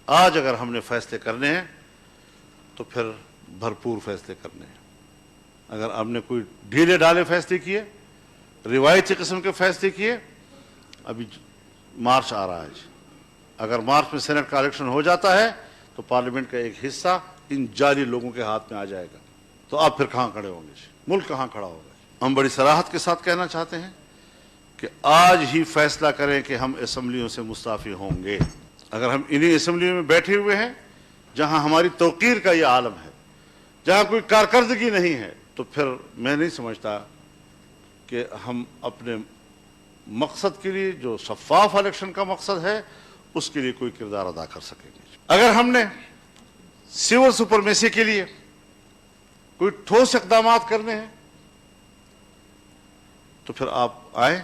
آج اگر ہم نے فیصلے کرنے ہیں تو پھر بھرپور فیصلے کرنے ہیں. اگر ہم نے کوئی ڈھیلے ڈالے فیصلے کیے، روایتی قسم کے فیصلے کیے، ابھی مارچ آ رہا ہے، اگر مارچ میں سینٹ کا الیکشن ہو جاتا ہے تو پارلیمنٹ کا ایک حصہ ان جعلی لوگوں کے ہاتھ میں آ جائے گا، تو آپ پھر کہاں کھڑے ہوں گے؟ ملک کہاں کھڑا ہوگا؟ ہم بڑی صراحت کے ساتھ کہنا چاہتے ہیں کہ آج ہی فیصلہ کریں کہ ہم اسمبلیوں سے مستعفی ہوں گے. اگر ہم انہی اسمبلیوں میں بیٹھے ہوئے ہیں جہاں ہماری توقیر کا یہ عالم ہے، جہاں کوئی کارکردگی نہیں ہے، تو پھر میں نہیں سمجھتا کہ ہم اپنے مقصد کے لیے، جو شفاف الیکشن کا مقصد ہے، اس کے لیے کوئی کردار ادا کر سکیں گے. اگر ہم نے سول سپرمیسی کے لیے کوئی ٹھوس اقدامات کرنے ہیں تو پھر آپ آئیں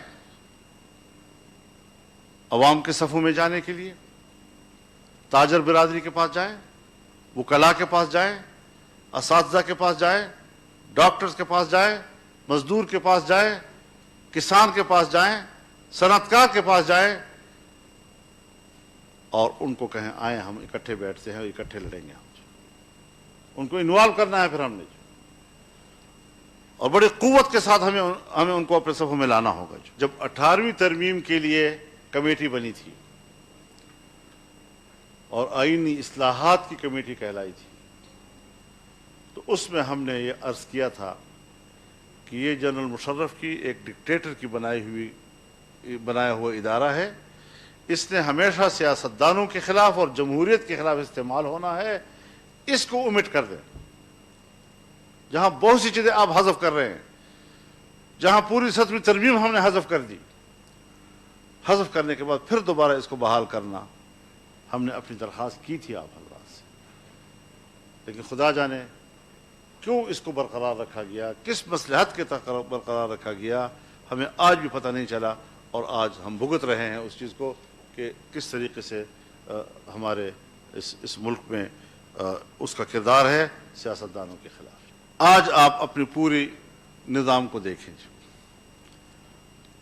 عوام کے صفوں میں جانے کے لیے، تاجر برادری کے پاس جائیں، وکلاء کے پاس جائیں، اساتذہ کے پاس جائیں، ڈاکٹرز کے پاس جائیں، مزدور کے پاس جائیں، کسان کے پاس جائیں، صنعتکار کے پاس جائیں، اور ان کو کہیں آئیں ہم اکٹھے بیٹھتے ہیں اور اکٹھے لڑیں گے. ان کو انوالو کرنا ہے پھر ہم نے، اور بڑی قوت کے ساتھ ہمیں ان کو اپنے صفوں میں لانا ہوگا. جب 18ویں ترمیم کے لیے کمیٹی بنی تھی اور آئینی اصلاحات کی کمیٹی کہلائی تھی، تو اس میں ہم نے یہ عرض کیا تھا کہ یہ جنرل مشرف کی ایک ڈکٹیٹر کی بنایا ہوا ادارہ ہے، اس نے ہمیشہ سیاستدانوں کے خلاف اور جمہوریت کے خلاف استعمال ہونا ہے، اس کو omit کر دیں. جہاں بہت سی چیزیں آپ حذف کر رہے ہیں، جہاں پوری 7ویں ترمیم ہم نے حذف کر دی، حذف کرنے کے بعد پھر دوبارہ اس کو بحال کرنا، ہم نے اپنی درخواست کی تھی آپ حضرات سے، لیکن خدا جانے کیوں اس کو برقرار رکھا گیا، کس مصلحت کے تحت برقرار رکھا گیا، ہمیں آج بھی پتہ نہیں چلا. اور آج ہم بھگت رہے ہیں اس چیز کو کہ کس طریقے سے ہمارے اس ملک میں اس کا کردار ہے سیاستدانوں کے خلاف. آج آپ اپنی پوری نظام کو دیکھیں،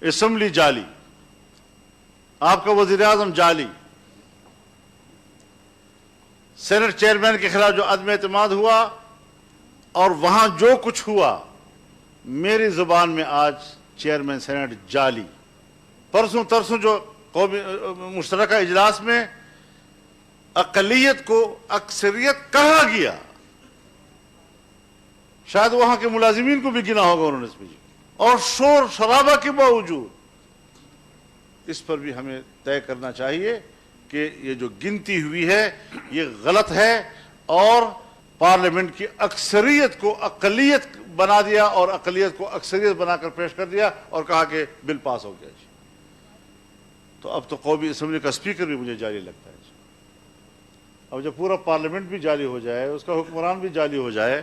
اسمبلی جعلی، آپ کا وزیر اعظم جعلی، سینٹ چیئرمین کے خلاف جو عدم اعتماد ہوا اور وہاں جو کچھ ہوا، میری زبان میں آج چیئرمین سینٹ جعلی. پرسوں ترسوں جو قومی مشترکہ اجلاس میں اقلیت کو اکثریت کہا گیا، شاید وہاں کے ملازمین کو بھی گنا ہوگا انہوں نے اس میں، اور شور شرابہ کے باوجود اس پر بھی ہمیں طے کرنا چاہیے کہ یہ جو گنتی ہوئی ہے یہ غلط ہے، اور پارلیمنٹ کی اکثریت کو اقلیت بنا دیا اور اقلیت کو اکثریت بنا کر پیش کر دیا اور کہا کہ بل پاس ہو گیا. تو اب تو قومی اسمبلی کا اسپیکر بھی مجھے جعلی لگتا ہے. اب جب پورا پارلیمنٹ بھی جعلی ہو جائے، اس کا حکمران بھی جعلی ہو جائے،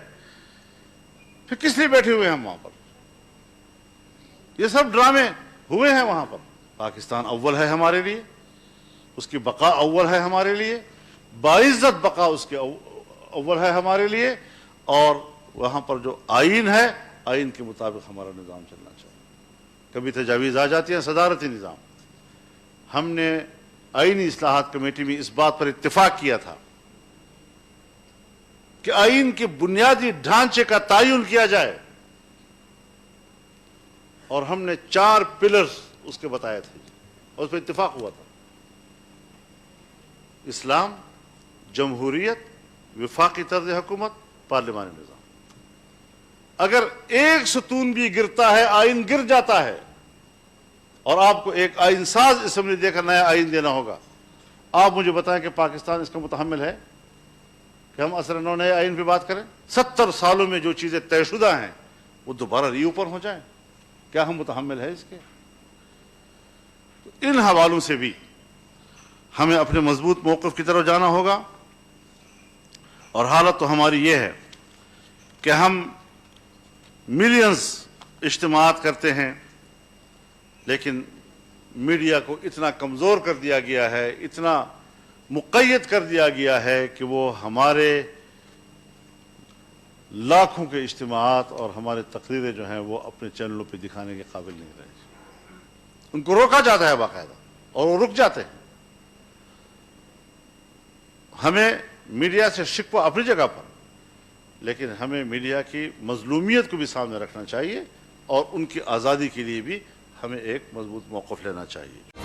پھر کس لیے بیٹھے ہوئے ہیں ہم وہاں پر؟ یہ سب ڈرامے ہوئے ہیں وہاں پر. پاکستان اول ہے ہمارے لیے، اس کی بقا اول ہے ہمارے لیے، باعزت بقا اس کے اول ہے ہمارے لیے، اور وہاں پر جو آئین ہے، آئین کے مطابق ہمارا نظام چلنا چاہیے. کبھی تجاویز آ جاتی ہیں صدارتی نظام. ہم نے آئینی اصلاحات کمیٹی میں اس بات پر اتفاق کیا تھا کہ آئین کے بنیادی ڈھانچے کا تعین کیا جائے، اور ہم نے 4 پلرز اس کے بتائے تھے اور اس پر اتفاق ہوا تھا: اسلام، جمہوریت، وفاقی طرز حکومت، پارلیمانی نظام. اگر ایک ستون بھی گرتا ہے آئین گر جاتا ہے، اور آپ کو ایک آئین ساز اسمبلی دے کر نیا آئین دینا ہوگا. آپ مجھے بتائیں کہ پاکستان اس کا متحمل ہے کہ ہم اثر نو نئے آئین پہ بات کریں؟ 70 سالوں میں جو چیزیں طے شدہ ہیں وہ دوبارہ ری اوپن ہو جائیں، کیا ہم متحمل ہے اس کے؟ تو ان حوالوں سے بھی ہمیں اپنے مضبوط موقف کی طرف جانا ہوگا. اور حالت تو ہماری یہ ہے کہ ہم ملینز اجتماعات کرتے ہیں، لیکن میڈیا کو اتنا کمزور کر دیا گیا ہے، اتنا مقید کر دیا گیا ہے کہ وہ ہمارے لاکھوں کے اجتماعات اور ہمارے تقریریں جو ہیں وہ اپنے چینلوں پہ دکھانے کے قابل نہیں رہے. ان کو روکا جاتا ہے باقاعدہ، اور وہ رک جاتے ہیں. ہمیں میڈیا سے شکوہ اپنی جگہ پر، لیکن ہمیں میڈیا کی مظلومیت کو بھی سامنے رکھنا چاہیے اور ان کی آزادی کے لیے بھی ہمیں ایک مضبوط موقف لینا چاہیے۔